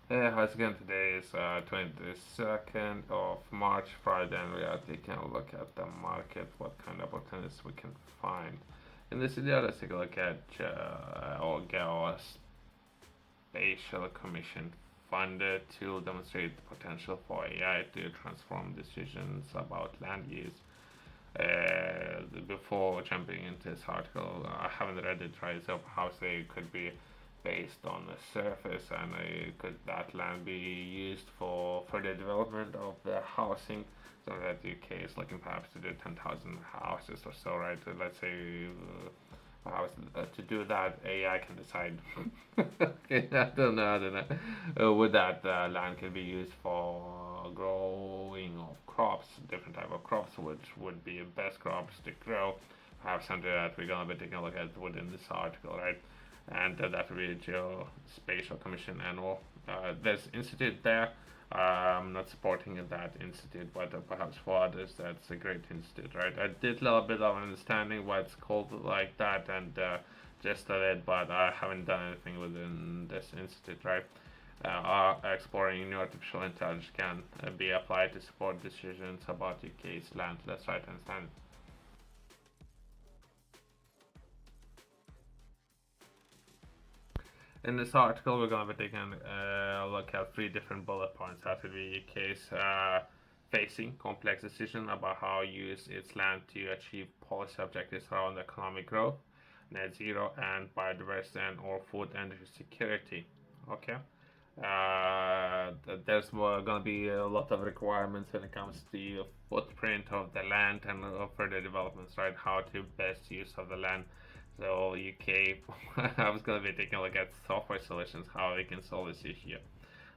Hey, how's it going? Today is 22nd of March, Friday, and we are taking a look at the market, what kind of opportunities we can find. In this video, let's take a look at our spatial commission funded to demonstrate the potential for AI to transform decisions about land use. Before jumping into this article, I haven't read it right, so perhaps they could be based on the surface, and could that land be used for further development of the housing? So that the UK is looking perhaps to do 10,000 houses or so, right? Let's say perhaps to do that, AI can decide. Okay, I don't know. Would that land can be used for growing of crops, different type of crops, which would be best crops to grow. Perhaps something that we're gonna be taking a look at within this article, right? And that will be a Geospatial Commission annual. There's institute there. I'm not supporting that institute, but perhaps for others, that's a great institute, right? I did a little bit of understanding why it's called like that and just a it, but I haven't done anything within this institute, right? Exploring new artificial intelligence can be applied to support decisions about UK's land. Let's try to understand. In this article, we're going to be taking a look at three different bullet points. That would be case facing complex decision about how use its land to achieve policy objectives around economic growth, net zero, and biodiversity and or food energy security. Okay. There's going to be a lot of requirements when it comes to the footprint of the land and further developments, right? How to best use of the land. So UK, I was going to be taking a look at software solutions, how we can solve this issue.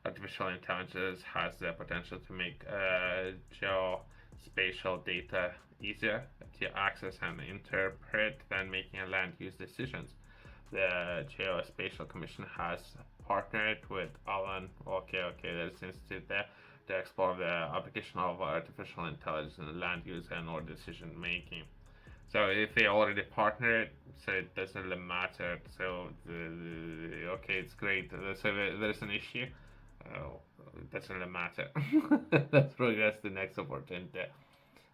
Artificial intelligence has the potential to make geospatial data easier to access and interpret than making a land use decisions. The Geospatial Commission has partnered with Alan, there's an institute there, to explore the application of artificial intelligence in land use and or decision making. So if they already partnered, so it doesn't really matter. So okay, it's great. So there's an issue. Oh, it doesn't really matter. Let's progress to the next opportunity.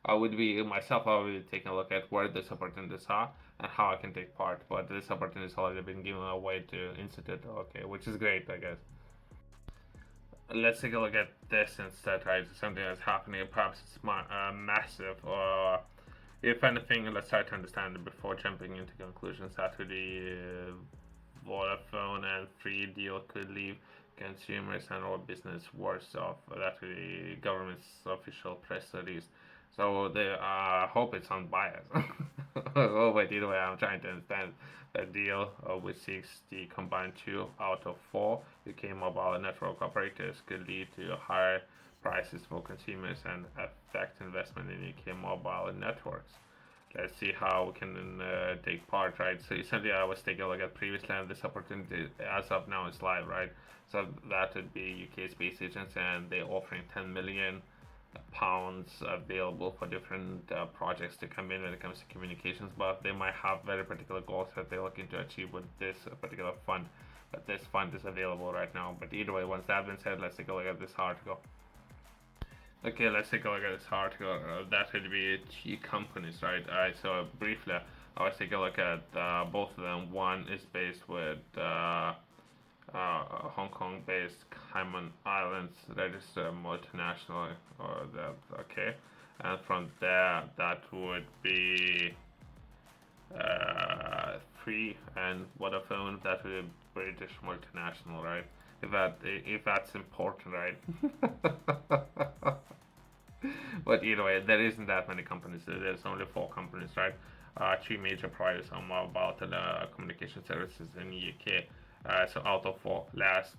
I would be myself. I would be taking a look at where these opportunities are and how I can take part. But this opportunity has already been given away to institute. Okay, which is great, I guess. Let's take a look at this instead, right? Something that's happening. Perhaps it's massive, or if anything, let's try to understand it before jumping into conclusions. After the Vodafone and Three deal could leave consumers and all business worse off. That the government's official press release. So the hope it's unbiased. Oh wait, either way, I'm trying to understand the deal which seeks the combined 2 out of 4 UK mobile network operators could lead to higher prices for consumers and affect investment in UK mobile networks. Let's see how we can take part, right? So essentially, I was taking a look at previously, and this opportunity as of now is live, right? So that would be UK space agents, and they're offering 10 million pounds available for different projects to come in when it comes to communications, but they might have very particular goals that they're looking to achieve with this particular fund. But this fund is available right now. But either way, once that's been said, let's take a look at this article. Okay, let's take a look at this article. That would be key companies, right? So briefly, I was taking a look at both of them. One is based with Hong Kong-based Cayman Islands registered multinational, or the okay, and from there that would be Three and Vodafone. That would be British multinational, right? If that's important, right? But either way, there isn't that many companies. There's only 4 companies, right? Three major providers of mobile telecommunication services in the UK. So out of 4, last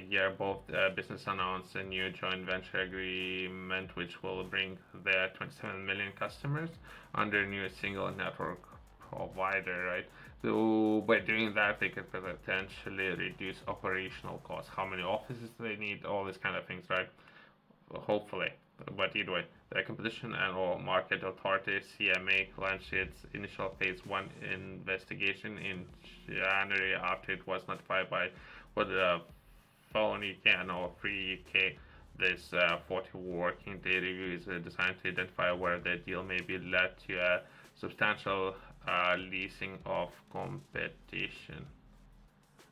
year, both business announced a new joint venture agreement which will bring their 27 million customers under a new single network provider, right? So by doing that, they could potentially reduce operational costs. How many offices they need, all these kind of things, right? Hopefully. But either way, the Competition and or Market Authority (CMA) launched its initial Phase 1 investigation in January after it was notified by what the Vodafone UK and or Three UK. This 40 working day review is designed to identify where the deal may be led to a substantial leasing of competition,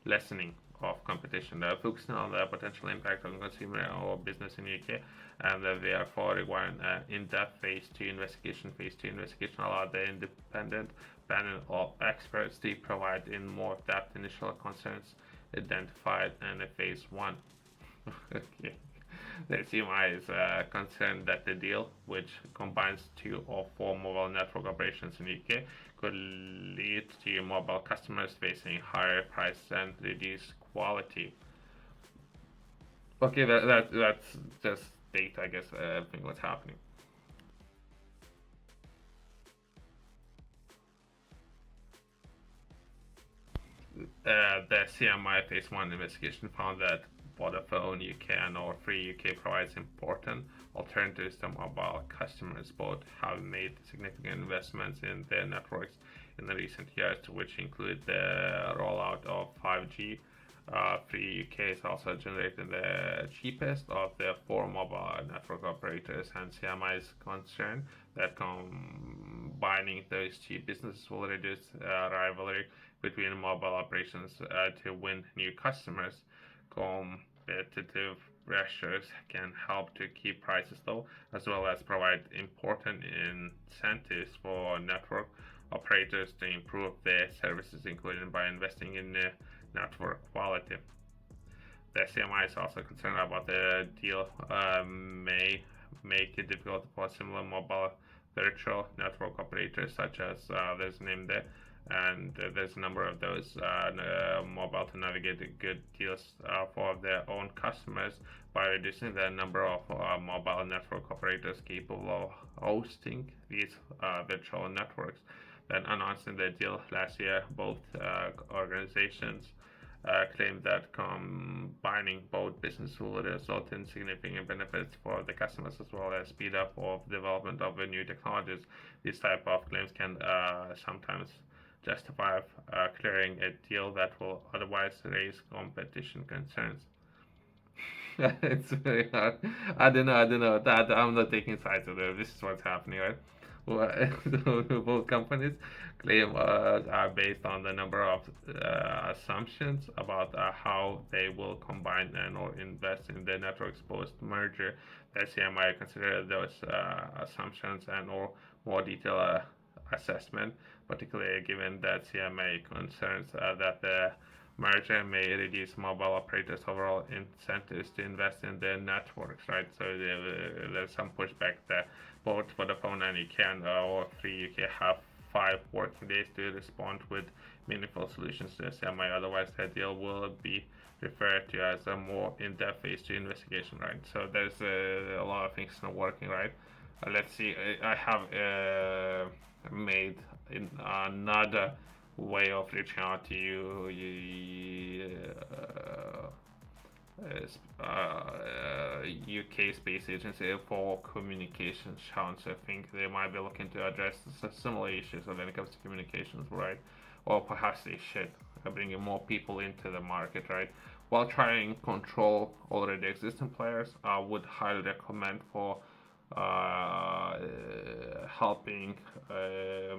lessening of competition, focusing on the potential impact on consumer or business in UK, and therefore requiring an in-depth phase 2 investigation. Phase 2 investigation allowed the independent panel of experts to provide in more depth initial concerns identified in a phase 1. Okay. The CMI is concerned that the deal, which combines 2 or 4 mobile network operations in UK, could lead to mobile customers facing higher prices and reduced quality. Okay, that's just data, I guess. I think what's happening. The CMI Phase 1 investigation found that Vodafone UK and or Three UK provides important alternatives to mobile customers. Both have made significant investments in their networks in the recent years, which include the rollout of 5G. Three UK is also generating the cheapest of the 4 mobile network operators, and CMI is concerned that combining those 2 businesses will reduce rivalry between mobile operations to win new customers. Competitive pressures can help to keep prices low, as well as provide important incentives for network operators to improve their services, including by investing in network quality. The CMI is also concerned about the deal may make it difficult for similar mobile virtual network operators, such as there's named there, and there's a number of those mobile to navigate good deals for their own customers by reducing the number of mobile network operators capable of hosting these virtual networks. Then announcing the deal last year, both organizations claimed that combining both businesses will result in significant benefits for the customers as well as speed up of development of new technologies. These type of claims can sometimes justify clearing a deal that will otherwise raise competition concerns. It's very hard. I don't know. That I'm not taking sides of it. This is what's happening, right? Well, both companies claim are based on the number of assumptions about how they will combine and or invest in the networks post merger. The CMI consider those assumptions and or more detailed assessment, particularly given that CMA concerns that the merger may reduce mobile operators' overall incentives to invest in their networks, right? So there's some pushback that both Vodafone and UK or Three UK have 5 working days to respond with meaningful solutions to the CMI. Otherwise, the deal will be referred to as a more in-depth phase 2 investigation, right? So there's a lot of things not working, right? Let's see. I have made another way of reaching out to you, UK Space Agency for communications challenge. I think they might be looking to address similar issues when it comes to communications, right? Or perhaps they should bring more people into the market, right? While trying to control already existing players, I would highly recommend for helping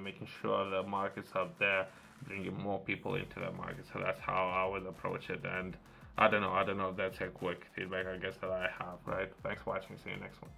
making sure the markets out there bringing more people into the market. So that's how I would approach it. And I don't know if that's a quick feedback I guess that I have, right? Thanks for watching. See you next one.